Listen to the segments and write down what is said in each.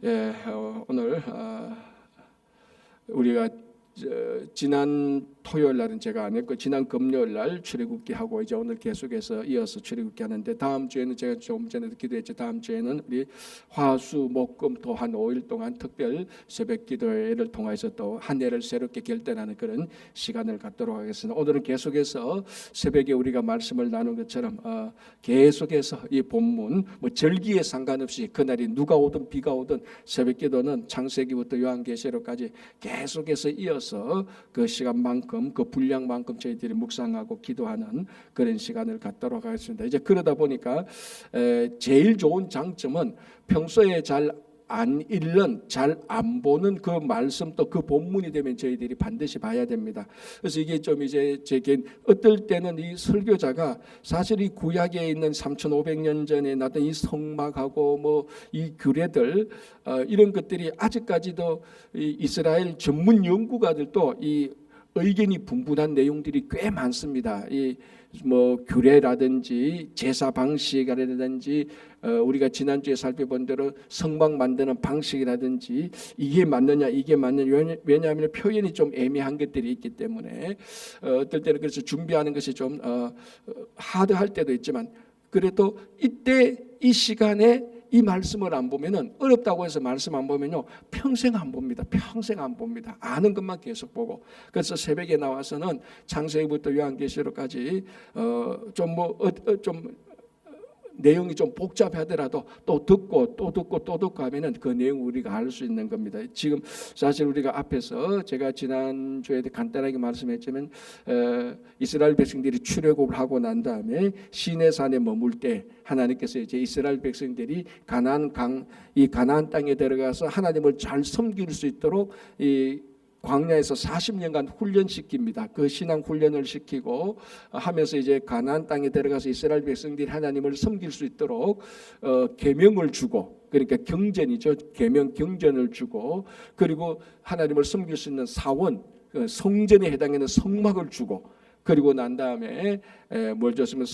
오늘 우리가 지난 토요일 날은 제가 안 했고 지난 금요일 날 출애굽기 하고 이제 오늘 계속해서 이어서 출애굽기 하는데, 다음 주에는 제가 조금 전에도 기도했죠. 다음 주에는 우리 화수목금토 한 5일 동안 특별 새벽기도회를 통해서 또 한 해를 새롭게 결단하는 그런 시간을 갖도록 하겠습니다. 오늘은 계속해서 새벽에 우리가 말씀을 나눈 것처럼 계속해서 이 본문 뭐 절기에 상관없이 그날이 누가 오든 비가 오든 새벽기도는 창세기부터 요한계시록까지 계속해서 이어서 그 시간만큼 그 분량만큼 저희들이 묵상하고 기도하는 그런 시간을 갖도록 하겠습니다. 이제 그러다 보니까 제일 좋은 장점은 평소에 잘 안 읽는, 잘 안 보는 그 말씀 또 그 본문이 되면 저희들이 반드시 봐야 됩니다. 그래서 이게 좀 이제 제게 어떨 때는 이 설교자가 사실 이 구약에 있는 3,500년 전에 나던 이 성막하고 뭐 이 규례들 이런 것들이 아직까지도 이 이스라엘 전문 연구가들도 이 의견이 분분한 내용들이 꽤 많습니다. 이 뭐 규례라든지 제사 방식이라든지 우리가 지난주에 살펴본 대로 성막 만드는 방식이라든지 이게 맞느냐 이게 맞느냐, 왜냐하면 표현이 좀 애매한 것들이 있기 때문에 어떨 때는 그래서 준비하는 것이 좀 하드할 때도 있지만, 그래도 이때 이 시간에 이 말씀을 안 보면은, 어렵다고 해서 말씀 안 보면요 평생 안 봅니다. 평생 안 봅니다. 아는 것만 계속 보고. 그래서 새벽에 나와서는 창세기부터 요한계시록까지 좀 내용이 좀 복잡하더라도 또 듣고 또 듣고 또 듣고 하면은 그 내용 우리가 알 수 있는 겁니다. 지금 사실 우리가 앞에서 제가 지난주에 간단하게 말씀했지만 이스라엘 백성들이 출애굽을 하고 난 다음에 시내산에 머물 때 하나님께서 이제 이스라엘 백성들이 가나안 땅에 들어가서 하나님을 잘 섬길 수 있도록 이 광야에서 40년간 훈련시킵니다. 그 신앙 훈련을 시키고 하면서 이제 가나안 땅에 들어가서 이스라엘 백성들이 하나님을 섬길 수 있도록 계명을 주고, 그러니까 경전이죠. 계명 경전을 주고, 그리고 하나님을 섬길 수 있는 사원, 성전에 해당하는 성막을 주고, 그리고 난 다음에 뭘 줬으면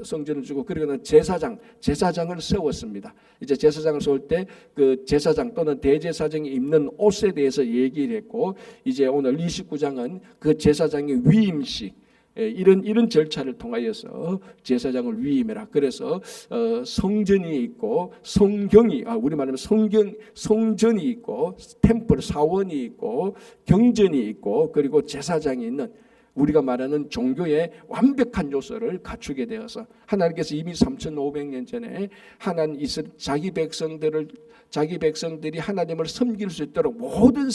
성전을 주고, 그리고는 제사장을 세웠습니다. 이제 제사장을 세울 때 그 제사장 또는 대제사장이 입는 옷에 대해서 얘기를 했고, 이제 오늘 29장은 그 제사장의 위임식, 이런 절차를 통하여서 제사장을 위임해라. 그래서 성전이 있고 성경이 우리 말하면 성전이 있고 템플 사원이 있고 경전이 있고 그리고 제사장이 있는, 우리가 말하는 종교의 완벽한 요소를 갖추게 되어서 하나님께서 이미 3,500년 전에 자기 백성들이 하나님을 섬길 수 있도록 모든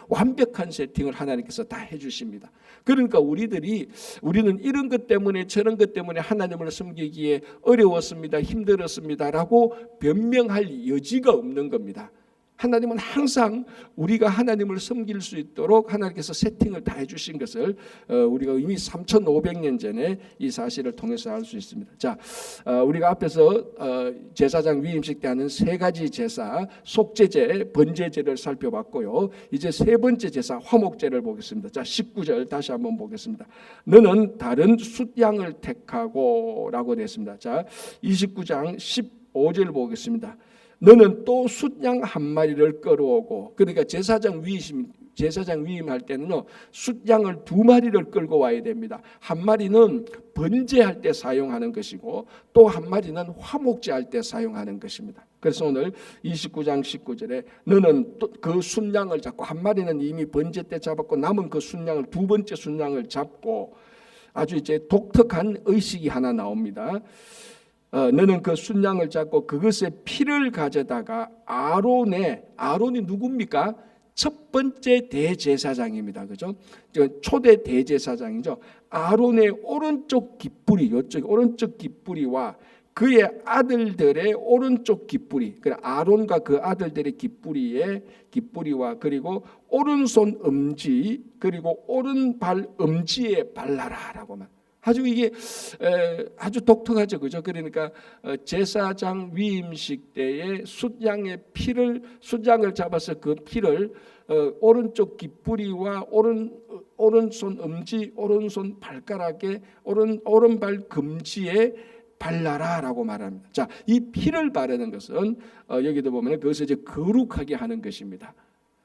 완벽한 세팅을 하나님께서 다 해주십니다. 그러니까 우리는 이런 것 때문에 저런 것 때문에 하나님을 섬기기에 어려웠습니다, 힘들었습니다라고 변명할 여지가 없는 겁니다. 하나님은 항상 우리가 하나님을 섬길 수 있도록 하나님께서 세팅을 다 해주신 것을 우리가 이미 3,500년 전에 이 사실을 통해서 알 수 있습니다. 자, 우리가 앞에서 제사장 위임식 때 하는 세 가지 제사, 속죄제, 번제제를 살펴봤고요. 이제 세 번째 제사, 화목제를 보겠습니다. 자, 19절 다시 한번 보겠습니다. 너는 다른 숫양을 택하고 라고 되었습니다. 자, 29장 15절 보겠습니다. 너는 또 숫양 한 마리를 끌어오고, 그러니까 제사장 위임할 때는요 숫양을 2마리를 끌고 와야 됩니다. 한 마리는 번제할 때 사용하는 것이고 또 한 마리는 화목제할 때 사용하는 것입니다. 그래서 오늘 29장 19절에 너는 또 그 순양을 잡고, 한 마리는 이미 번제 때 잡았고 남은 그 순양을 두 번째 순양을 잡고, 아주 이제 독특한 의식이 하나 나옵니다. 너는 그 순양을 잡고 그것의 피를 가져다가 아론이 누굽니까? 첫 번째 대제사장입니다. 그죠? 초대 대제사장이죠. 아론의 오른쪽 깃뿌리, 이쪽 오른쪽 깃뿌리와 그의 아들들의 오른쪽 깃뿌리, 아론과 그 아들들의 깃뿌리와 그리고 오른손 엄지 그리고 오른발 엄지에 발라라라고만. 이게 아주 독특하죠, 그죠? 그러니까 제사장 위임식 때에 숫양을 잡아서 그 피를 오른쪽 깃뿌리와 오른손 엄지, 오른손 발가락에, 오른발 금지에 발라라라고 말합니다. 자, 이 피를 바르는 것은 여기도 보면 그것을 이제 거룩하게 하는 것입니다.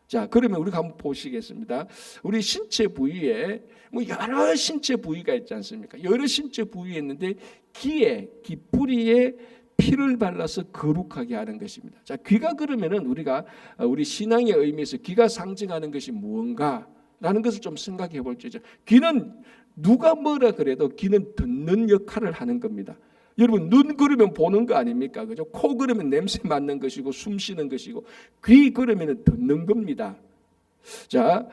자, 그러면 우리가 한번 보시겠습니다. 우리 신체 부위에 뭐 여러 신체 부위가 있지 않습니까? 여러 신체 부위에 있는데 귀에, 귀뿌리에 피를 발라서 거룩하게 하는 것입니다. 자, 귀가 그러면은 우리가 우리 신앙의 의미에서 귀가 상징하는 것이 무언가라는 것을 좀 생각해 볼 때죠. 귀는 누가 뭐라 그래도 귀는 듣는 역할을 하는 겁니다. 여러분, 눈 그러면 보는 거 아닙니까? 그죠? 코 그러면 냄새 맡는 것이고 숨 쉬는 것이고 귀 그러면 듣는 겁니다. 자,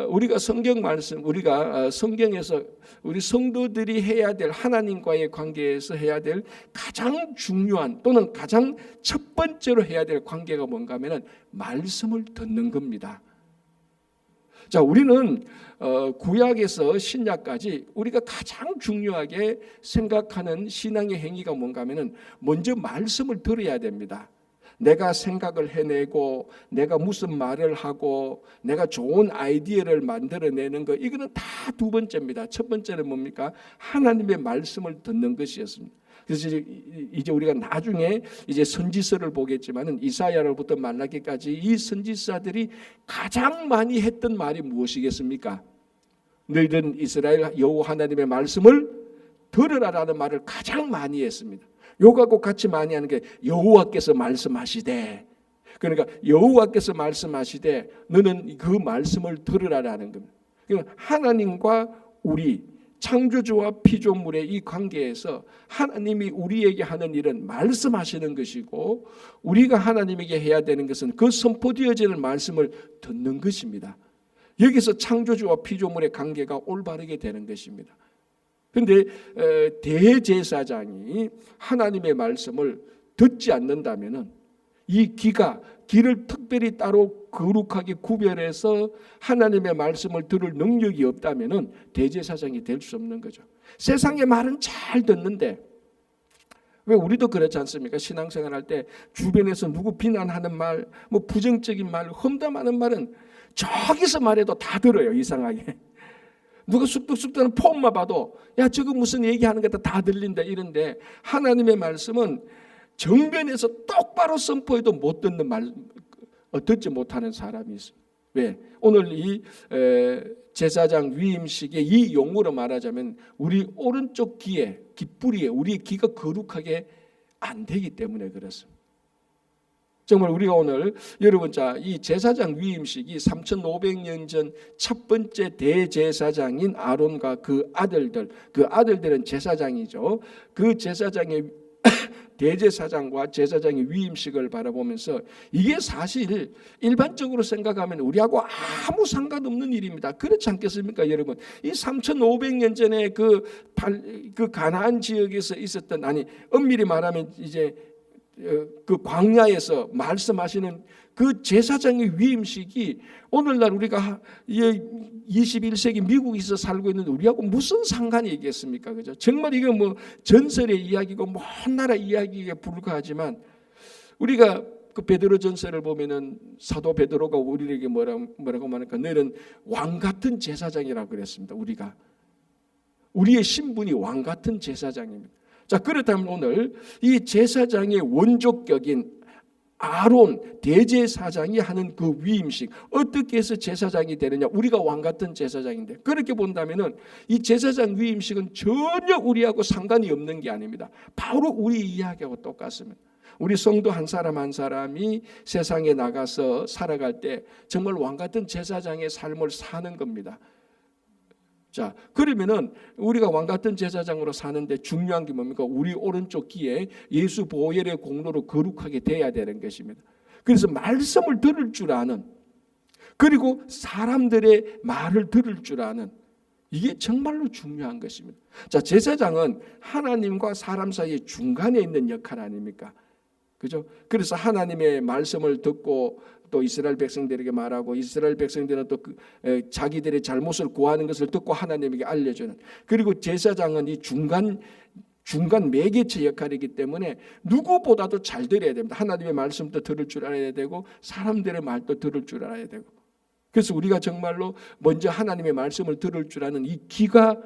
우리가 성경 말씀, 우리가 성경에서 우리 성도들이 해야 될 하나님과의 관계에서 해야 될 가장 중요한 또는 가장 첫 번째로 해야 될 관계가 뭔가 하면은 말씀을 듣는 겁니다. 자, 우리는 구약에서 신약까지 우리가 가장 중요하게 생각하는 신앙의 행위가 뭔가 하면은 먼저 말씀을 들어야 됩니다. 내가 생각을 해내고 내가 무슨 말을 하고 내가 좋은 아이디어를 만들어내는 거, 이거는 다 두 번째입니다. 첫 번째는 뭡니까? 하나님의 말씀을 듣는 것이었습니다. 그래서 이제 우리가 나중에 이제 선지서를 보겠지만은 이사야로부터 말라기까지 이 선지자들이 가장 많이 했던 말이 무엇이겠습니까? 너희들은 이스라엘 여호와 하나님의 말씀을 들으라라는 말을 가장 많이 했습니다. 요거하고 같이 많이 하는 게 여호와께서 말씀하시되, 그러니까 여호와께서 말씀하시되 너는 그 말씀을 들으라라는 겁니다. 그러니까 하나님과 우리 창조주와 피조물의 이 관계에서 하나님이 우리에게 하는 일은 말씀하시는 것이고 우리가 하나님에게 해야 되는 것은 그 선포되어지는 말씀을 듣는 것입니다. 여기서 창조주와 피조물의 관계가 올바르게 되는 것입니다. 그런데 대제사장이 하나님의 말씀을 듣지 않는다면은 이 귀를 특별히 따로 거룩하게 구별해서 하나님의 말씀을 들을 능력이 없다면은 대제사장이 될 수 없는 거죠. 세상의 말은 잘 듣는데, 왜 우리도 그렇지 않습니까? 신앙생활할 때 주변에서 누구 비난하는 말, 뭐 부정적인 말, 험담하는 말은 저기서 말해도 다 들어요. 이상하게. 누가 쑥덕쑥덕 하는 폼만 봐도 야, 저거 무슨 얘기하는 거다 다 들린다 이런데, 하나님의 말씀은 정면에서 똑바로 선포해도 못 듣는 말, 듣지 못하는 사람이 있어요. 왜? 오늘 이 제사장 위임식의 이 용어로 말하자면 우리 오른쪽 귀에, 귀뿌리에 우리의 귀가 거룩하게 안 되기 때문에 그렇습니다. 정말 우리가 오늘 여러분, 자, 이 제사장 위임식이 3500년 전 첫 번째 대제사장인 아론과 그 아들들은 제사장이죠. 그 제사장의 대제사장과 제사장의 위임식을 바라보면서 이게 사실 일반적으로 생각하면 우리하고 아무 상관없는 일입니다. 그렇지 않겠습니까, 여러분? 이 3,500년 전에 그 가나안 지역에서 있었던, 아니 엄밀히 말하면 이제 그 광야에서 말씀하시는 그 제사장의 위임식이 오늘날 우리가 21세기 미국에서 살고 있는 우리하고 무슨 상관이 있겠습니까? 그죠? 정말 이거 뭐 전설의 이야기고 먼 나라 이야기에 불과하지만, 우리가 그 베드로 전설을 보면은 사도 베드로가 우리에게 뭐라고 말할까? 너는 왕 같은 제사장이라고 그랬습니다. 우리의 신분이 왕 같은 제사장입니다. 자, 그렇다면 오늘 이 제사장의 원조격인 아론 대제사장이 하는 그 위임식, 어떻게 해서 제사장이 되느냐? 우리가 왕 같은 제사장인데, 그렇게 본다면은 이 제사장 위임식은 전혀 우리하고 상관이 없는 게 아닙니다. 바로 우리 이야기하고 똑같습니다. 우리 성도 한 사람 한 사람이 세상에 나가서 살아갈 때 정말 왕 같은 제사장의 삶을 사는 겁니다. 자, 그러면은 우리가 왕 같은 제사장으로 사는데 중요한 게 뭡니까? 우리 오른쪽 귀에 예수 보혈의 공로로 거룩하게 돼야 되는 것입니다. 그래서 말씀을 들을 줄 아는, 그리고 사람들의 말을 들을 줄 아는, 이게 정말로 중요한 것입니다. 자, 제사장은 하나님과 사람 사이의 중간에 있는 역할 아닙니까? 그죠? 그래서 하나님의 말씀을 듣고 또 이스라엘 백성들에게 말하고, 이스라엘 백성들은 또 자기들의 잘못을 구하는 것을 듣고 하나님에게 알려주는, 그리고 제사장은 이 중간 매개체 역할이기 때문에 누구보다도 잘 들어야 됩니다. 하나님의 말씀도 들을 줄 알아야 되고 사람들의 말도 들을 줄 알아야 되고. 그래서 우리가 정말로 먼저 하나님의 말씀을 들을 줄 아는 이 귀가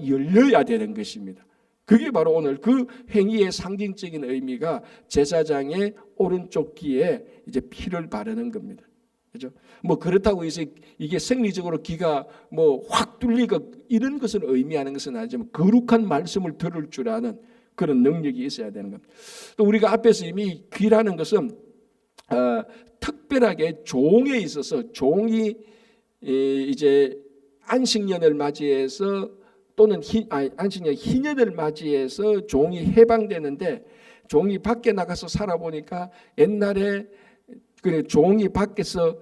열려야 되는 것입니다. 그게 바로 오늘 그 행위의 상징적인 의미가 제사장의 오른쪽 귀에 이제 피를 바르는 겁니다. 그죠? 뭐 그렇다고 해서 이게 생리적으로 귀가 뭐 확 뚫리고 이런 것을 의미하는 것은 아니지만 거룩한 말씀을 들을 줄 아는 그런 능력이 있어야 되는 겁니다. 또 우리가 앞에서 이미 귀라는 것은 특별하게 종에 있어서 종이 이제 안식년을 맞이해서 또는 안식년 희년을 맞이해서 종이 해방되는데, 종이 밖에 나가서 살아보니까 옛날에 그 종이 밖에서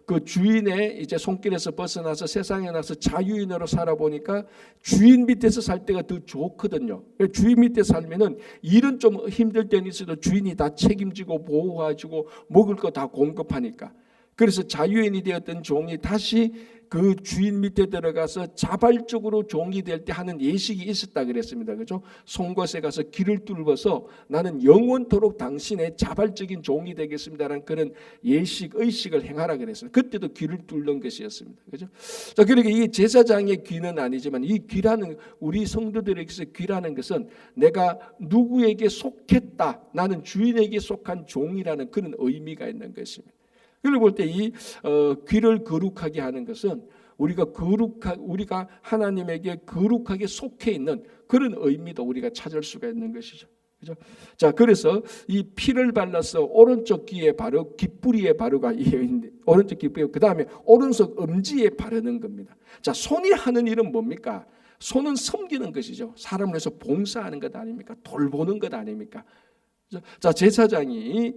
그 주인의 이제 손길에서 벗어나서 세상에 나서 자유인으로 살아보니까 주인 밑에서 살 때가 더 좋거든요. 주인 밑에 살면은 일은 좀 힘들 때는 있어도 주인이 다 책임지고 보호해주고 먹을 거 다 공급하니까. 그래서 자유인이 되었던 종이 다시 그 주인 밑에 들어가서 자발적으로 종이 될 때 하는 예식이 있었다 그랬습니다. 그죠? 송곳에 가서 귀를 뚫어서 나는 영원토록 당신의 자발적인 종이 되겠습니다라는 그런 예식, 의식을 행하라 그랬어요. 그때도 귀를 뚫는 것이었습니다. 그죠? 자, 그러니까 이 제사장의 귀는 아니지만 이 귀라는, 우리 성도들에게서 귀라는 것은 내가 누구에게 속했다, 나는 주인에게 속한 종이라는 그런 의미가 있는 것입니다. 그걸 볼 때 이 귀를 거룩하게 하는 것은 우리가 하나님에게 거룩하게 속해 있는 그런 의미도 우리가 찾을 수가 있는 것이죠. 그죠? 자, 그래서 이 피를 발라서 오른쪽 귀에 바르고 귓부리에 바르고 오른쪽 귓부리, 그 다음에 오른손 엄지에 바르는 겁니다. 자, 손이 하는 일은 뭡니까? 손은 섬기는 것이죠. 사람을 위해서 봉사하는 것 아닙니까? 돌보는 것 아닙니까? 자, 제사장이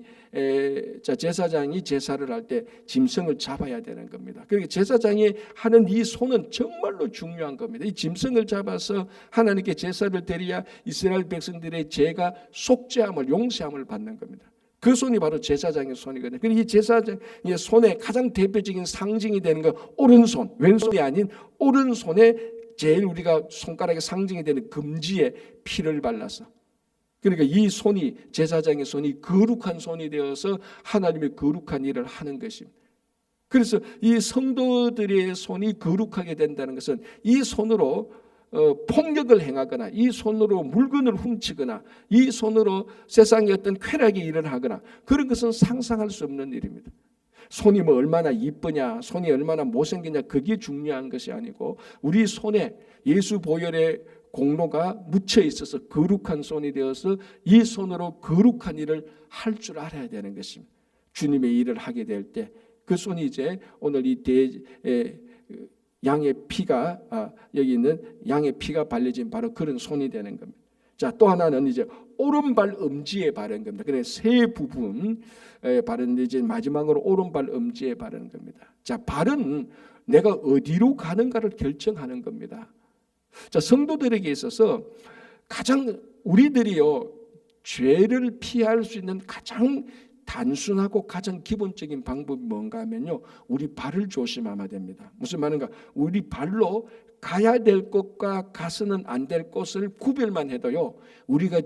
제사를 할 때 짐승을 잡아야 되는 겁니다. 그러니까 제사장이 하는 이 손은 정말로 중요한 겁니다. 이 짐승을 잡아서 하나님께 제사를 드려야 이스라엘 백성들의 죄가 속죄함을, 용서함을 받는 겁니다. 그 손이 바로 제사장의 손이거든요. 그리고 이 제사장의 손의 가장 대표적인 상징이 되는 건 오른손, 왼손이 아닌 오른손에 제일 우리가 손가락의 상징이 되는 금지에 피를 발라서, 그러니까 이 손이, 제사장의 손이 거룩한 손이 되어서 하나님의 거룩한 일을 하는 것입니다. 그래서 이 성도들의 손이 거룩하게 된다는 것은 이 손으로 폭력을 행하거나, 이 손으로 물건을 훔치거나, 이 손으로 세상의 어떤 쾌락의 일을 하거나 그런 것은 상상할 수 없는 일입니다. 손이 뭐 얼마나 이쁘냐, 손이 얼마나 못생기냐, 그게 중요한 것이 아니고 우리 손에 예수 보혈의 공로가 묻혀 있어서 거룩한 손이 되어서 이 손으로 거룩한 일을 할 줄 알아야 되는 것입니다. 주님의 일을 하게 될 때 그 손이 이제 오늘 이 양의 피가 여기 있는 양의 피가 발려진 바로 그런 손이 되는 겁니다. 자, 또 하나는 이제 오른발 엄지에 바르는 겁니다. 그래 세 부분 바르는데 이제 마지막으로 오른발 엄지에 바르는 겁니다. 자, 발은 내가 어디로 가는가를 결정하는 겁니다. 자, 성도들에게 있어서 가장 우리들이요 죄를 피할 수 있는 가장 단순하고 가장 기본적인 방법이 뭔가 하면요, 우리 발을 조심하면 됩니다. 무슨 말인가? 우리 발로 가야 될 곳과 가서는 안 될 곳을 구별만 해도요, 우리가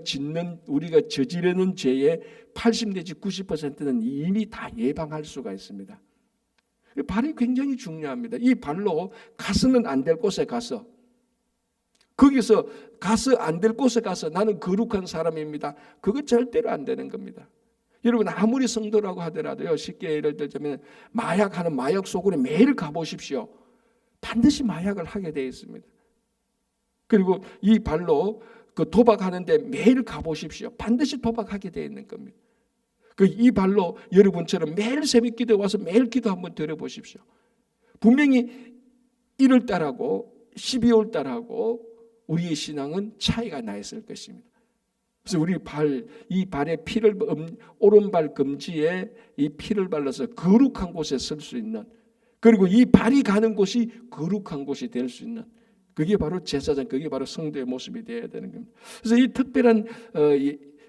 저지르는 죄의 80 내지 90%는 이미 다 예방할 수가 있습니다. 발이 굉장히 중요합니다. 이 발로 가서는 안 될 곳에 가서, 거기서 가서 안 될 곳에 가서 나는 거룩한 사람입니다, 그거 절대로 안 되는 겁니다. 여러분, 아무리 성도라고 하더라도요, 쉽게 예를 들자면 마약하는 마약 소굴에 매일 가보십시오. 반드시 마약을 하게 되어 있습니다. 그리고 이 발로 그 도박하는데 매일 가보십시오. 반드시 도박하게 되어 있는 겁니다. 이 발로 여러분처럼 매일 새벽 기도에 와서 매일 기도 한번 드려보십시오. 분명히 1월 달하고 12월 달하고 우리의 신앙은 차이가 나 있을 것입니다. 그래서 우리 이 발에 피를, 오른발 금지에 이 피를 발라서 거룩한 곳에 설 수 있는, 그리고 이 발이 가는 곳이 거룩한 곳이 될 수 있는, 그게 바로 제사장, 그게 바로 성도의 모습이 되어야 되는 겁니다. 그래서 이 특별한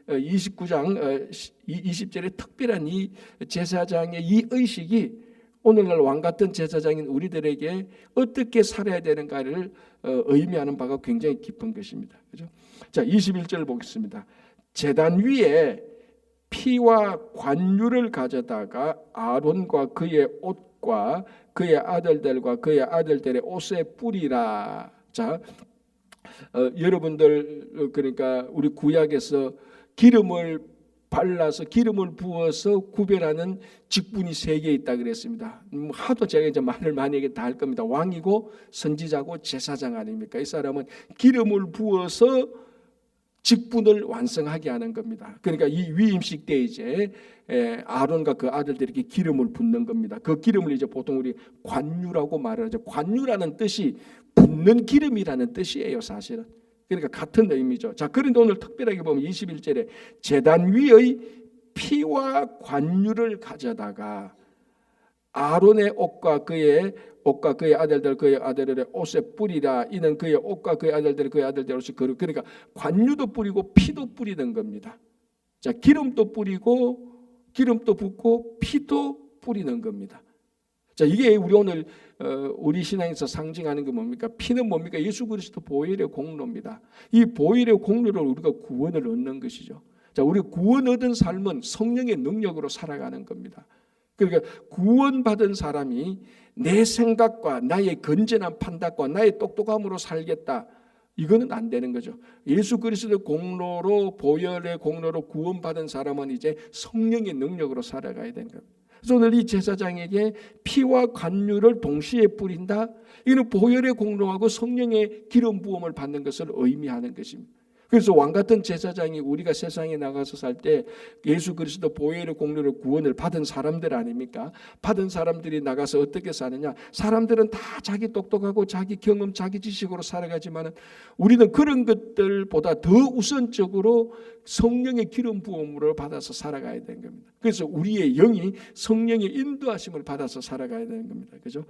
29장 20절의 특별한 이 제사장의 이 의식이 오늘날 왕같은 제사장인 우리들에게 어떻게 살아야 되는가를 의미하는 바가 굉장히 깊은 것입니다. 그죠? 자, 21절 보겠습니다. 제단 위에 피와 관유를 가져다가 아론과 그의 옷과 그의 아들들과 그의 아들들의 옷에 뿌리라. 자, 여러분들 그러니까 우리 구약에서 기름을 발라서 기름을 부어서 구별하는 직분이 3개 있다 그랬습니다. 하도 제가 이제 말을 많이 얘기 다 할 겁니다. 왕이고 선지자고 제사장 아닙니까? 이 사람은 기름을 부어서 직분을 완성하게 하는 겁니다. 그러니까 이 위임식 때 이제 아론과 그 아들들에게 기름을 붓는 겁니다. 그 기름을 이제 보통 우리 관유라고 말을 하죠. 관유라는 뜻이 붓는 기름이라는 뜻이에요, 사실은. 그러니까 같은 의미죠. 자, 그런데 오늘 특별하게 보면 21절에 제단 위의 피와 관유를 가져다가 아론의 옷과 그의 아들들 그의 아들들의 옷에 뿌리라. 이는 그의 옷과 그의 아들들 그의 아들들의 옷이 거룩. 그러니까 관유도 뿌리고 피도 뿌리는 겁니다. 자, 기름도 뿌리고 기름도 붓고 피도 뿌리는 겁니다. 자, 이게 우리 오늘 우리 신앙에서 상징하는 게 뭡니까? 피는 뭡니까? 예수 그리스도 보혈의 공로입니다. 이 보혈의 공로로 우리가 구원을 얻는 것이죠. 자, 우리 구원 얻은 삶은 성령의 능력으로 살아가는 겁니다. 그러니까 구원받은 사람이 내 생각과 나의 건전한 판단과 나의 똑똑함으로 살겠다. 이거는 안 되는 거죠. 예수 그리스도 공로로 보혈의 공로로 구원받은 사람은 이제 성령의 능력으로 살아가야 되는 겁니다. 그래서 오늘 이 제사장에게 피와 관유를 동시에 뿌린다. 이는 보혈의 공로하고 성령의 기름 부음을 받는 것을 의미하는 것입니다. 그래서 왕 같은 제사장이 우리가 세상에 나가서 살 때 예수 그리스도 보혈의 공로로 구원을 받은 사람들 아닙니까? 받은 사람들이 나가서 어떻게 사느냐? 사람들은 다 자기 똑똑하고 자기 경험, 자기 지식으로 살아가지만 우리는 그런 것들보다 더 우선적으로 성령의 기름 부음을 받아서 살아가야 되는 겁니다. 그래서 우리의 영이 성령의 인도하심을 받아서 살아가야 되는 겁니다. 그죠?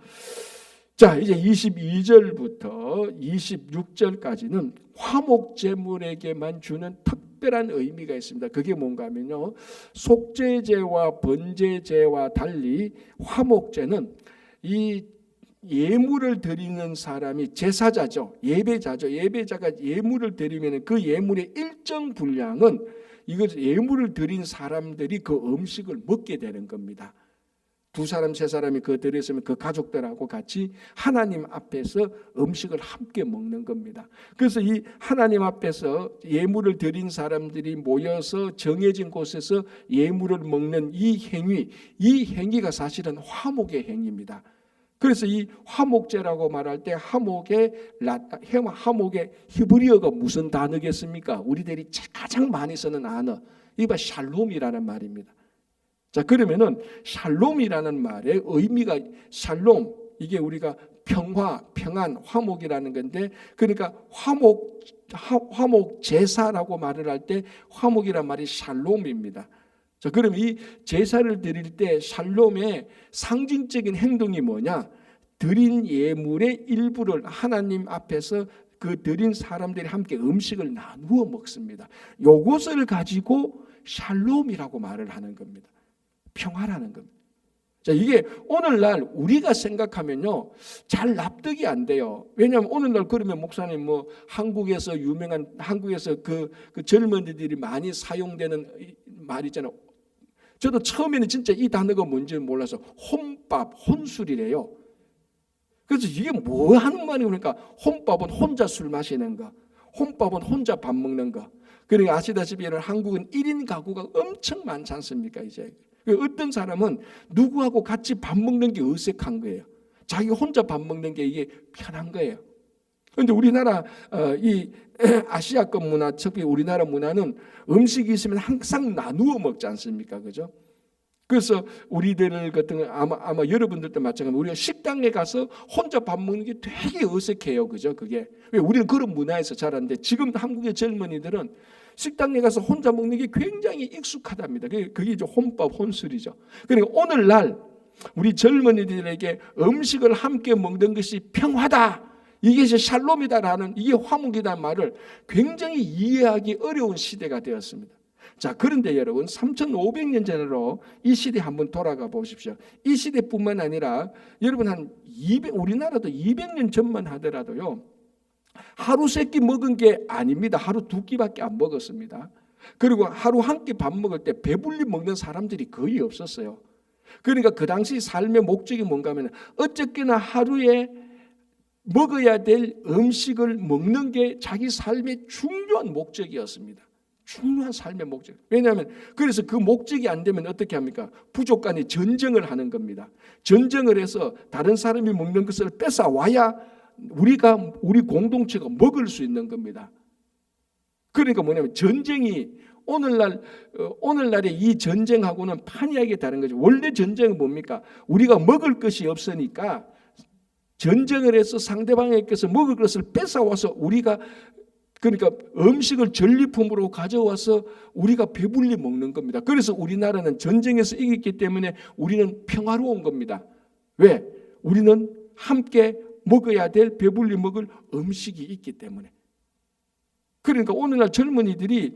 자, 이제 22절부터 26절까지는 화목 제물에게만 주는 특별한 의미가 있습니다. 그게 뭔가 하면요, 속죄제와 번제제와 달리 화목제는 이 예물을 드리는 사람이 제사자죠, 예배자죠. 예배자가 예물을 드리면 그 예물의 일정 분량은 이것 예물을 드린 사람들이 그 음식을 먹게 되는 겁니다. 2사람 3사람이 그 드렸으면 그 가족들하고 같이 하나님 앞에서 음식을 함께 먹는 겁니다. 그래서 이 하나님 앞에서 예물을 드린 사람들이 모여서 정해진 곳에서 예물을 먹는 이 행위가 사실은 화목의 행위입니다. 그래서 이 화목제라고 말할 때 화목의 히브리어가 무슨 단어겠습니까? 우리들이 가장 많이 쓰는 단어, 이거 샬롬이라는 말입니다. 자, 그러면은 샬롬이라는 말의 의미가 샬롬, 이게 우리가 평화, 평안, 화목이라는 건데, 그러니까 화목 제사라고 말을 할 때 화목이란 말이 샬롬입니다. 자, 그럼 이 제사를 드릴 때 샬롬의 상징적인 행동이 뭐냐? 드린 예물의 일부를 하나님 앞에서 그 드린 사람들이 함께 음식을 나누어 먹습니다. 요것을 가지고 샬롬이라고 말을 하는 겁니다. 평화라는 겁니다. 자, 이게 오늘날 우리가 생각하면요, 잘 납득이 안 돼요. 왜냐하면 오늘날 그러면 목사님 한국에서 그 젊은이들이 많이 사용되는 말 있잖아요. 저도 처음에는 진짜 이 단어가 뭔지 몰라서 혼밥, 혼술이래요. 그래서 이게 뭐 하는 말이 그러니까 혼밥은 혼자 술 마시는 거, 혼밥은 혼자 밥 먹는 거. 그러니까 아시다시피 한국은 1인 가구가 엄청 많지 않습니까? 이제 어떤 사람은 누구하고 같이 밥 먹는 게 어색한 거예요. 자기 혼자 밥 먹는 게 이게 편한 거예요. 그런데 우리나라 이 아시아권 문화, 특히 우리나라 문화는 음식이 있으면 항상 나누어 먹지 않습니까? 그죠? 그래서 우리들 같은 거 아마 여러분들도 마찬가지로 우리가 식당에 가서 혼자 밥 먹는 게 되게 어색해요. 그죠? 그게 왜 우리는 그런 문화에서 자랐는데 지금 한국의 젊은이들은 식당에 가서 혼자 먹는 게 굉장히 익숙하답니다. 그게 이제 혼밥, 혼술이죠. 그러니까 오늘날 우리 젊은이들에게 음식을 함께 먹는 것이 평화다, 이것이 샬롬이다라는, 이게 화목이다는 말을 굉장히 이해하기 어려운 시대가 되었습니다. 자, 그런데 여러분 3,500년 전으로 이 시대 한번 돌아가 보십시오. 이 시대뿐만 아니라 여러분 우리나라도 200년 전만 하더라도요, 하루 3끼 먹은 게 아닙니다. 하루 2끼밖에 안 먹었습니다. 그리고 하루 한 끼 밥 먹을 때 배불리 먹는 사람들이 거의 없었어요. 그러니까 그 당시 삶의 목적이 뭔가 하면 어쨌거나 하루에 먹어야 될 음식을 먹는 게 자기 삶의 중요한 목적이었습니다. 중요한 삶의 목적. 왜냐하면 그래서 그 목적이 안 되면 어떻게 합니까? 부족 간에 전쟁을 하는 겁니다. 전쟁을 해서 다른 사람이 먹는 것을 뺏어 와야 우리 공동체가 먹을 수 있는 겁니다. 그러니까 뭐냐면 전쟁이 오늘날의 이 전쟁하고는 판이하게 다른 거죠. 원래 전쟁은 뭡니까? 우리가 먹을 것이 없으니까 전쟁을 해서 상대방에게서 먹을 것을 뺏어와서 우리가 그러니까 음식을 전리품으로 가져와서 우리가 배불리 먹는 겁니다. 그래서 우리나라는 전쟁에서 이겼기 때문에 우리는 평화로운 겁니다. 왜? 우리는 함께 먹어야 될 배불리 먹을 음식이 있기 때문에. 그러니까 오늘날 젊은이들이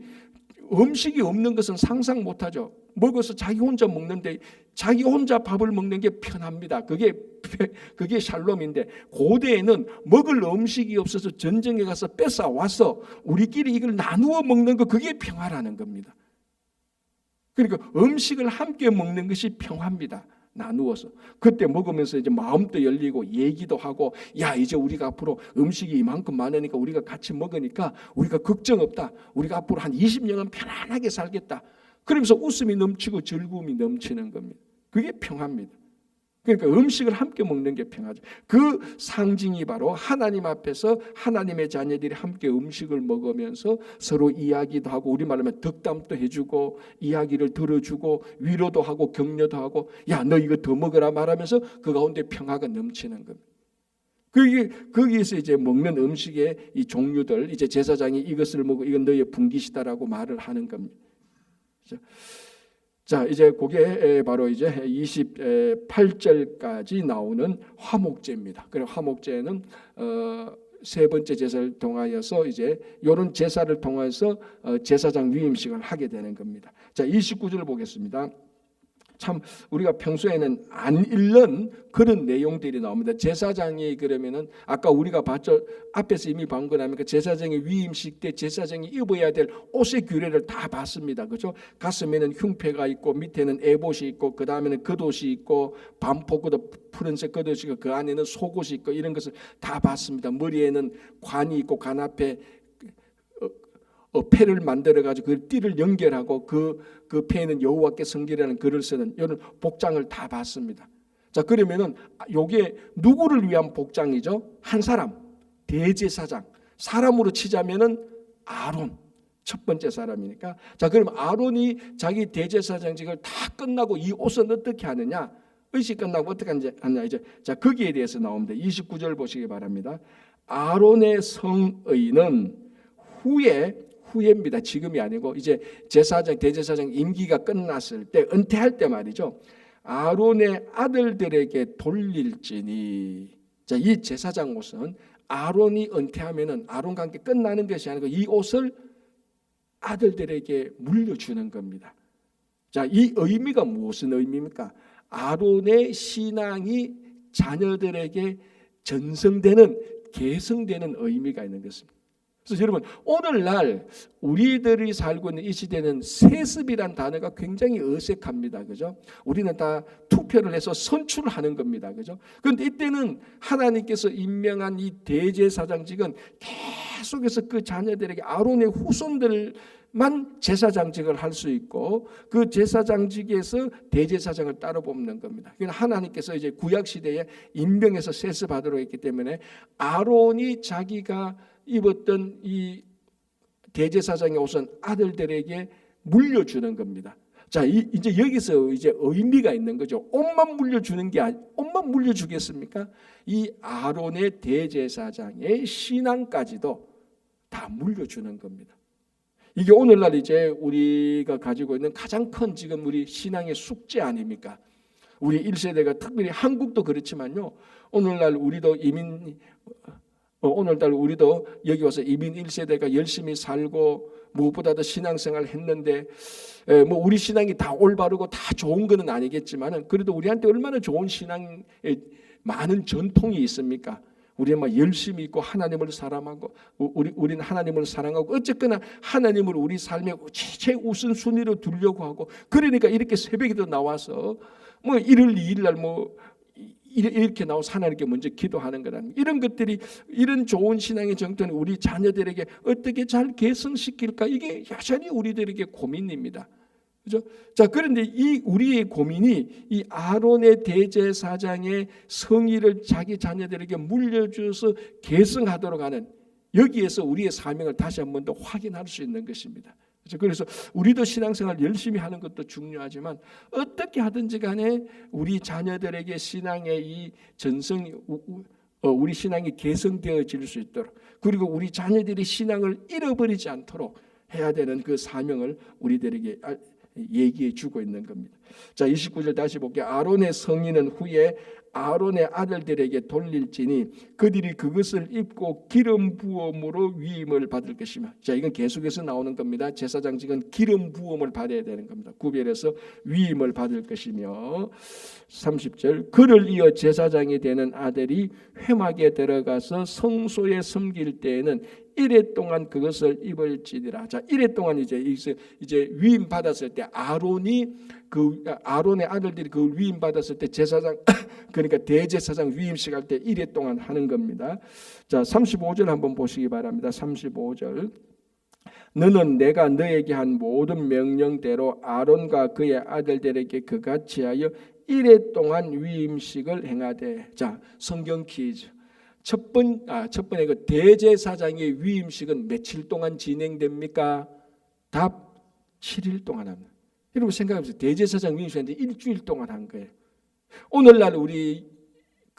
음식이 없는 것은 상상 못하죠. 먹어서 자기 혼자 먹는데 자기 혼자 밥을 먹는 게 편합니다. 그게 샬롬인데 고대에는 먹을 음식이 없어서 전쟁에 가서 뺏어와서 우리끼리 이걸 나누어 먹는 거 그게 평화라는 겁니다. 그러니까 음식을 함께 먹는 것이 평화입니다. 나누어서 그때 먹으면서 이제 마음도 열리고 얘기도 하고 야 이제 우리가 앞으로 음식이 이만큼 많으니까 우리가 같이 먹으니까 우리가 걱정 없다. 우리가 앞으로 한 20년은 편안하게 살겠다. 그러면서 웃음이 넘치고 즐거움이 넘치는 겁니다. 그게 평화입니다. 그러니까 음식을 함께 먹는 게 평화죠. 그 상징이 바로 하나님 앞에서 하나님의 자녀들이 함께 음식을 먹으면서 서로 이야기도 하고 우리말로 하면 덕담도 해주고 이야기를 들어주고 위로도 하고 격려도 하고 야 너 이거 더 먹어라 말하면서 그 가운데 평화가 넘치는 겁니다. 거기에서 이제 먹는 음식의 이 종류들 이제 제사장이 이것을 먹고 이건 너의 분깃이다라고 말을 하는 겁니다. 자, 이제 그게 바로 이제 28절까지 나오는 화목제입니다. 그리고 화목제는 세 번째 제사를 통하여서 이제 이런 제사를 통해서 제사장 위임식을 하게 되는 겁니다. 자, 29절을 보겠습니다. 참 우리가 평소에는 안 읽는 그런 내용들이 나옵니다. 제사장이 그러면은 아까 우리가 봤죠. 앞에서 이미 본 거라니까 제사장의 위임식 때 제사장이 입어야 될 옷의 규례를 다 봤습니다. 그렇죠? 가슴에는 흉패가 있고 밑에는 에봇이 있고 그 다음에는 겉옷이 있고 반포그도 푸른색 겉옷이 있고 그 안에는 속옷이 있고 이런 것을 다 봤습니다. 머리에는 관이 있고 관 앞에 패를 만들어 가지고 그 띠를 연결하고 그 패에는 여호와께 성결이라는 글을 쓰는 이런 복장을 다 봤습니다. 자, 그러면은 요게 누구를 위한 복장이죠? 한 사람, 대제사장. 사람으로 치자면은 아론, 첫 번째 사람이니까. 자, 그럼 아론이 자기 대제사장직을 다 끝나고 이 옷은 어떻게 하느냐? 의식 끝나고 어떻게 하느냐 이제 자 거기에 대해서 나옵니다. 29절 보시기 바랍니다. 아론의 성의는 후에입니다. 지금이 아니고 이제 제사장 대제사장 임기가 끝났을 때 은퇴할 때 말이죠. 아론의 아들들에게 돌릴지니. 자, 이 제사장 옷은 아론이 은퇴하면은 아론과 함께 끝나는 것이 아니고 이 옷을 아들들에게 물려주는 겁니다. 자, 이 의미가 무슨 의미입니까? 아론의 신앙이 자녀들에게 전성되는 계승되는 의미가 있는 것입니다. 그래서 여러분 오늘날 우리들이 살고 있는 이 시대는 세습이란 단어가 굉장히 어색합니다. 그죠? 우리는 다 투표를 해서 선출하는 겁니다. 그죠? 그런데 이때는 하나님께서 임명한 이 대제사장직은 계속해서 그 자녀들에게 아론의 후손들만 제사장직을 할 수 있고 그 제사장직에서 대제사장을 따로 뽑는 겁니다. 그러니까 하나님께서 이제 구약 시대에 임명해서 세습하도록 했기 때문에 아론이 자기가 입었던 이 대제사장의 옷은 아들들에게 물려주는 겁니다. 자, 이제 여기서 이제 의미가 있는 거죠. 옷만 물려주는 게 옷만 물려주겠습니까? 이 아론의 대제사장의 신앙까지도 다 물려주는 겁니다. 이게 오늘날 이제 우리가 가지고 있는 가장 큰 지금 우리 신앙의 숙제 아닙니까? 우리 1세대가 특별히 한국도 그렇지만요. 오늘날 우리도 오늘날 우리도 여기 와서 이민 1세대가 열심히 살고 무엇보다도 신앙생활을 했는데 뭐 우리 신앙이 다 올바르고 다 좋은 것은 아니겠지만 그래도 우리한테 얼마나 좋은 신앙에 많은 전통이 있습니까? 우리는 막 열심히 있고 하나님을 사랑하고 우리는 하나님을 사랑하고 어쨌거나 하나님을 우리 삶의 최우선순위로 두려고 하고 그러니까 이렇게 새벽에도 나와서 뭐 1월 2일 날 뭐 이렇게 나오고 하나님께 먼저 기도하는 거다. 이런 것들이, 이런 좋은 신앙의 정토는 우리 자녀들에게 어떻게 잘 개성시킬까? 이게 여전히 우리들에게 고민입니다. 그죠? 자, 그런데 이 우리의 고민이 이 아론의 대제사장의 성의를 자기 자녀들에게 물려주어서 계승하도록 하는, 여기에서 우리의 사명을 다시 한 번 더 확인할 수 있는 것입니다. 그래서 우리도 신앙생활 열심히 하는 것도 중요하지만 어떻게 하든지 간에 우리 자녀들에게 신앙의 이 전성이, 우리 신앙이 개성되어질 수 있도록, 그리고 우리 자녀들이 신앙을 잃어버리지 않도록 해야 되는 그 사명을 우리들에게 얘기해 주고 있는 겁니다. 자, 29절 다시 볼게요. 아론의 성인은 후에 아론의 아들들에게 돌릴지니 그들이 그것을 입고 기름 부음으로 위임을 받을 것이며. 자, 이건 계속해서 나오는 겁니다. 제사장직은 기름 부음을 받아야 되는 겁니다. 구별해서 위임을 받을 것이며. 30절, 그를 이어 제사장이 되는 아들이 회막에 들어가서 성소에 섬길 때에는 이레 동안 그것을 입을지니라. 자, 이레 동안 이제 위임 받았을 때 아론의 아들들이 그 위임 받았을 때 제사장 그러니까 대제사장 위임식 할 때 이레 동안 하는 겁니다. 자, 35절 한번 보시기 바랍니다. 35절. 너는 내가 너에게 한 모든 명령대로 아론과 그의 아들들에게 그같이 하여 이레 동안 위임식을 행하되. 자, 성경 퀴즈. 첫 번째 그 대제사장의 위임식은 며칠 동안 진행됩니까? 답 7일 동안 합니다. 여러분 생각해보세요. 대제사장 위임식인데 일주일 동안 한 거예요. 오늘날 우리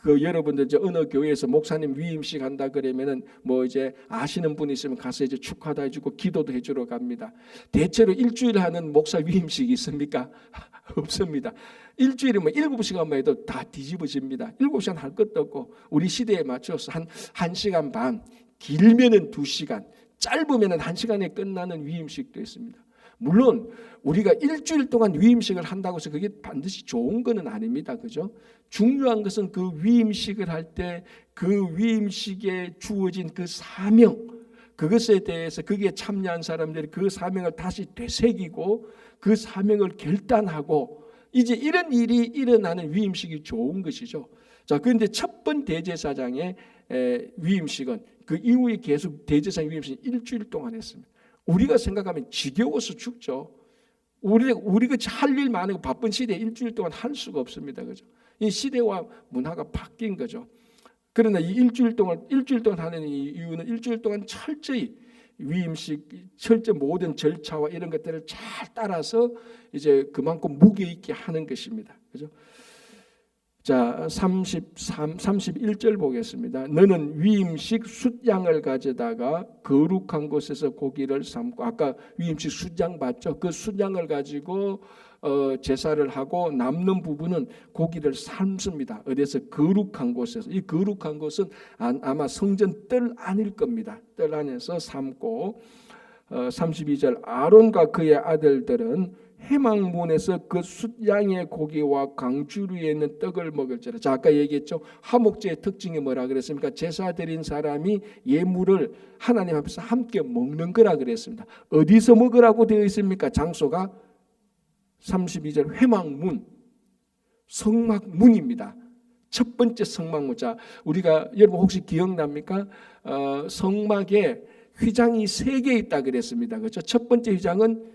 여러분들 어느 교회에서 목사님 위임식 한다 그러면은 뭐 이제 아시는 분이 있으면 가서 이제 축하도 해주고 기도도 해주러 갑니다. 대체로 일주일 하는 목사 위임식이 있습니까? 없습니다. 일주일에 뭐 7시간만 해도 다 뒤집어집니다. 7시간 할 것도 없고 우리 시대에 맞춰서 한 1시간 반, 길면은 2시간, 짧으면은 1시간에 끝나는 위임식도 있습니다. 물론 우리가 일주일 동안 위임식을 한다고 해서 그게 반드시 좋은 것은 아닙니다. 그죠? 중요한 것은 그 위임식을 할 때 그 위임식에 주어진 그 사명, 그것에 대해서 거기에 참여한 사람들이 그 사명을 다시 되새기고 그 사명을 결단하고 이제 이런 일이 일어나는 위임식이 좋은 것이죠. 자, 그런데 첫 번 대제사장의 위임식은 그 이후에 계속 대제사장 위임식은 일주일 동안 했습니다. 우리가 생각하면 지겨워서 죽죠. 우리가 할 일 많은 바쁜 시대에 일주일 동안 할 수가 없습니다. 그죠? 이 시대와 문화가 바뀐 거죠. 그러나 이 일주일 동안 하는 이유는 일주일 동안 철저히 위임식, 철저히 모든 절차와 이런 것들을 잘 따라서 이제 그만큼 무게 있게 하는 것입니다. 그죠? 자, 31절 보겠습니다. 너는 위임식 숫양을 가져다가 거룩한 곳에서 고기를 삶고, 아까 위임식 숫양 봤죠? 그 숫양을 가지고 제사를 하고 남는 부분은 고기를 삶습니다. 어디서? 거룩한 곳에서. 이 거룩한 곳은 아마 성전 뜰 안일 겁니다. 뜰 안에서 삶고. 32절 아론과 그의 아들들은 회막문에서 그 숫양의 고기와 강주리에 있는 떡을 먹을지라. 자, 아까 얘기했죠. 화목제의 특징이 뭐라 그랬습니까? 제사 드린 사람이 예물을 하나님 앞에서 함께 먹는 거라 그랬습니다. 어디서 먹으라고 되어 있습니까? 장소가 32절 회막문, 성막문입니다. 첫 번째 성막문. 자, 우리가 여러분 혹시 기억납니까? 성막에 휘장이 3개 있다 그랬습니다. 그렇죠? 첫 번째 휘장은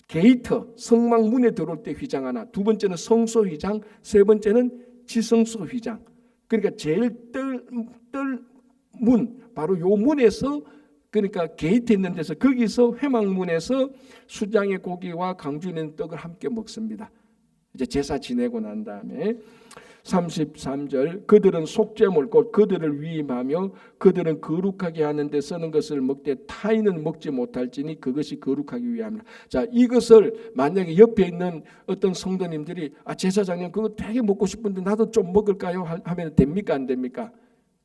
게이트, 성막문에 들어올 때 휘장 하나, 두 번째는 성소 휘장, 세 번째는 지성소 휘장. 그러니까 제일 뜰문, 바로 요 문에서, 그러니까 게이트 있는 데서, 거기서 회막문에서 수장의 고기와 강주 있는 떡을 함께 먹습니다. 이제 제사 지내고 난 다음에 33절 그들은 속죄물 곧 그들을 위임하며 그들은 거룩하게 하는 데 쓰는 것을 먹되 타인은 먹지 못할지니 그것이 거룩하기 위함이라. 자, 이것을 만약에 옆에 있는 어떤 성도님들이 제사장님 그거 되게 먹고 싶은데 나도 좀 먹을까요? 하면 됩니까? 안 됩니까?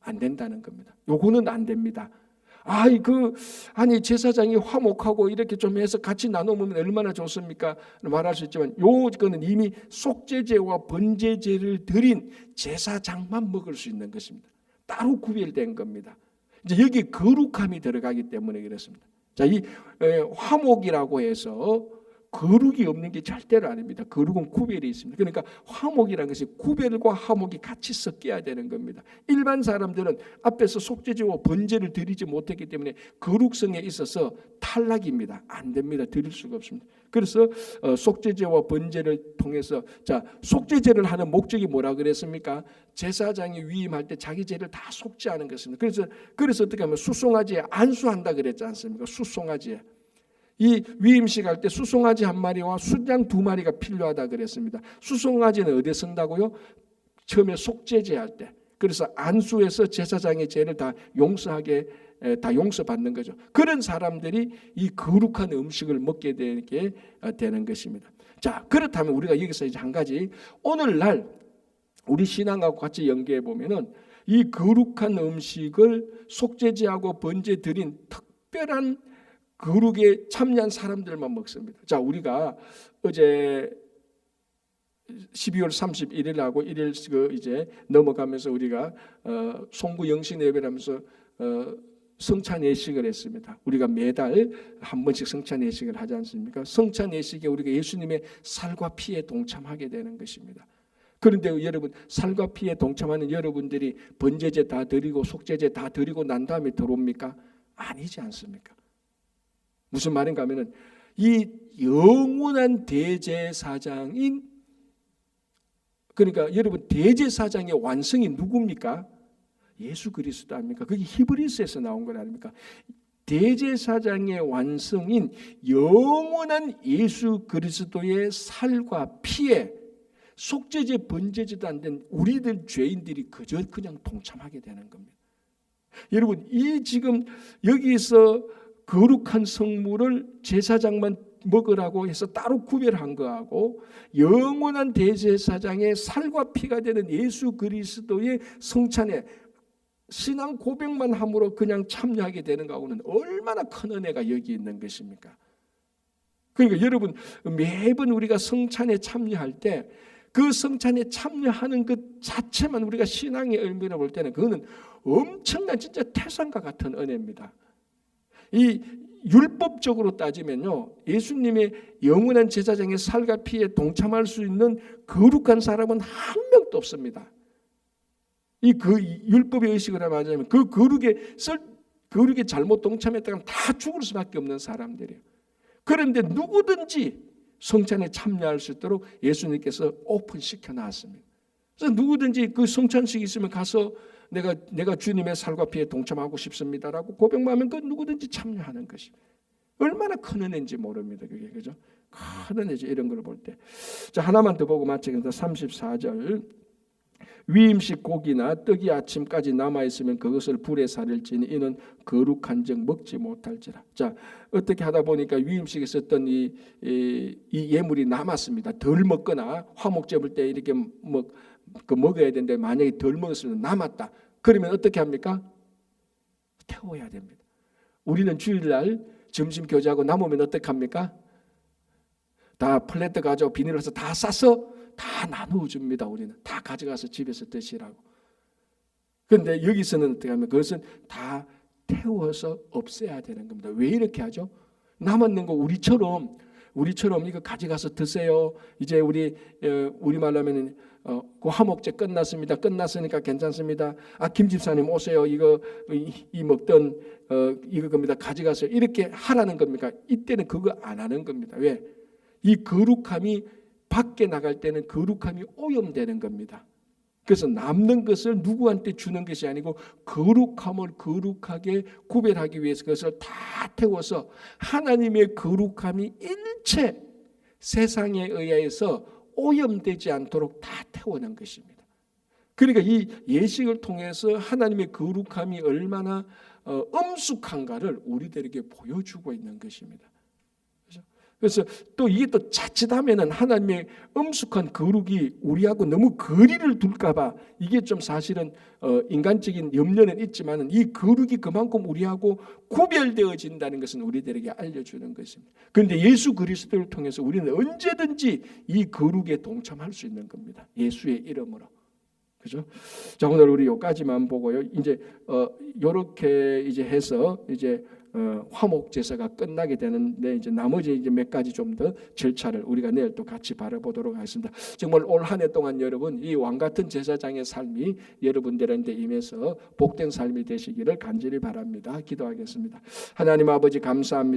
안 된다는 겁니다. 요거는 안 됩니다. 아니 제사장이 화목하고 이렇게 좀 해서 같이 나눠 먹으면 얼마나 좋습니까? 말할 수 있지만 요거는 이미 속죄제와 번제제를 드린 제사장만 먹을 수 있는 것입니다. 따로 구별된 겁니다. 이제 여기 거룩함이 들어가기 때문에 그렇습니다. 자, 이 화목이라고 해서 거룩이 없는 게 절대로 아닙니다. 거룩은 구별이 있습니다. 그러니까 화목이라는 것이 구별과 화목이 같이 섞여야 되는 겁니다. 일반 사람들은 앞에서 속죄제와 번제를 드리지 못했기 때문에 거룩성에 있어서 탈락입니다. 안 됩니다. 드릴 수가 없습니다. 그래서 속죄제와 번제를 통해서 자, 속죄제를 하는 목적이 뭐라 그랬습니까? 제사장이 위임할 때 자기 죄를 다 속죄하는 것입니다. 그래서 어떻게 하면 수송아지에 안수한다 그랬지 않습니까? 수송아지에. 이 위임식 할 때 수송아지 한 마리와 순양 두 마리가 필요하다 그랬습니다. 수송아지는 어디에 쓴다고요? 처음에 속죄제 할 때. 그래서 안수해서 제사장의 죄를 다 용서하게 다 용서받는 거죠. 그런 사람들이 이 거룩한 음식을 먹게 되는 것입니다. 자, 그렇다면 우리가 여기서 이제 한 가지 오늘날 우리 신앙하고 같이 연계해 보면은 이 거룩한 음식을 속죄제하고 번제 드린 특별한 거룩에 참여한 사람들만 먹습니다. 자, 우리가 어제 12월 31일하고 1일 이제 넘어가면서 우리가 송구 영신 예배를 하면서 성찬 예식을 했습니다. 우리가 매달 한 번씩 성찬 예식을 하지 않습니까? 성찬 예식에 우리가 예수님의 살과 피에 동참하게 되는 것입니다. 그런데 여러분, 살과 피에 동참하는 여러분들이 번제제 다 드리고 속죄제 다 드리고 난 다음에 들어옵니까? 아니지 않습니까? 무슨 말인가 하면은 이 영원한 대제사장인, 그러니까 여러분, 대제사장의 완성이 누굽니까? 예수 그리스도 아닙니까? 그게 히브리서에서 나온 거 아닙니까? 대제사장의 완성인 영원한 예수 그리스도의 살과 피에 속죄제 번제제도 안 된 우리들 죄인들이 그냥 동참하게 되는 겁니다. 여러분, 이 지금 여기서 거룩한 성물을 제사장만 먹으라고 해서 따로 구별한 거하고 영원한 대제사장의 살과 피가 되는 예수 그리스도의 성찬에 신앙 고백만 함으로 그냥 참여하게 되는 거하고는 얼마나 큰 은혜가 여기 있는 것입니까? 그러니까 여러분, 매번 우리가 성찬에 참여할 때 그 성찬에 참여하는 것 자체만 우리가 신앙의 의미로 볼 때는 그거는 엄청난 진짜 태산과 같은 은혜입니다. 이 율법적으로 따지면요, 예수님의 영원한 제사장의 살과 피에 동참할 수 있는 거룩한 사람은 한 명도 없습니다. 이 율법의 의식을 하자면 그 거룩에 잘못 동참했다면 다 죽을 수밖에 없는 사람들이에요. 그런데 누구든지 성찬에 참여할 수 있도록 예수님께서 오픈시켜 놨습니다. 그래서 누구든지 그 성찬식이 있으면 가서 내가 주님의 살과 피에 동참하고 싶습니다라고 고백만 하면 그 누구든지 참여하는 것입니다. 얼마나 큰 은혜인지 모릅니다. 그게, 그죠? 큰 은혜죠. 이런 걸 볼 때. 자, 하나만 더 보고 마치겠습니다. 34절. 위임식 고기나 떡이 아침까지 남아있으면 그것을 불에 사릴지니 이는 거룩한즉 먹지 못할지라. 자, 어떻게 하다 보니까 위임식에 썼던 이 예물이 남았습니다. 덜 먹거나 화목 잡을 때 이렇게 먹어야 되는데 만약에 덜 먹었으면 남았다. 그러면 어떻게 합니까? 태워야 됩니다. 우리는 주일날 점심 교제하고 남으면 어떻게 합니까? 다 플레트 가져고 비닐을 해서 다 싸서 다 나누어 줍니다. 우리는 다 가져가서 집에서 드시라고. 그런데 여기서는 어떻게 하면 그것은 다 태워서 없애야 되는 겁니다. 왜 이렇게 하죠? 남았는 거 우리처럼 이거 가져가서 드세요. 이제 우리말로 하면 그 화목제 끝났으니까 괜찮습니다. 김 집사님 오세요. 이거 먹던 이거 겁니다. 가져가세요. 이렇게 하라는 겁니까? 이때는 그거 안 하는 겁니다. 왜? 이 거룩함이 밖에 나갈 때는 거룩함이 오염되는 겁니다. 그래서 남는 것을 누구한테 주는 것이 아니고 거룩함을 거룩하게 구별하기 위해서 그것을 다 태워서 하나님의 거룩함이 일체 세상에 의해서 오염되지 않도록 다 태워낸 것입니다. 그러니까 이 예식을 통해서 하나님의 거룩함이 얼마나 엄숙한가를 우리들에게 보여주고 있는 것입니다. 그래서 또 이게 또 자칫하면은 하나님의 엄숙한 거룩이 우리하고 너무 거리를 둘까봐 이게 좀 사실은 인간적인 염려는 있지만은 이 거룩이 그만큼 우리하고 구별되어진다는 것은 우리들에게 알려주는 것입니다. 그런데 예수 그리스도를 통해서 우리는 언제든지 이 거룩에 동참할 수 있는 겁니다. 예수의 이름으로. 그죠? 자, 오늘 우리 여기까지만 보고요. 이제 요렇게 이제 해서 이제 화목 제사가 끝나게 되는데 이제 나머지 이제 몇 가지 좀 더 절차를 우리가 내일 또 같이 바라보도록 하겠습니다. 정말 올 한 해 동안 여러분 이 왕 같은 제사장의 삶이 여러분들한테 임해서 복된 삶이 되시기를 간절히 바랍니다. 기도하겠습니다. 하나님 아버지 감사합니다.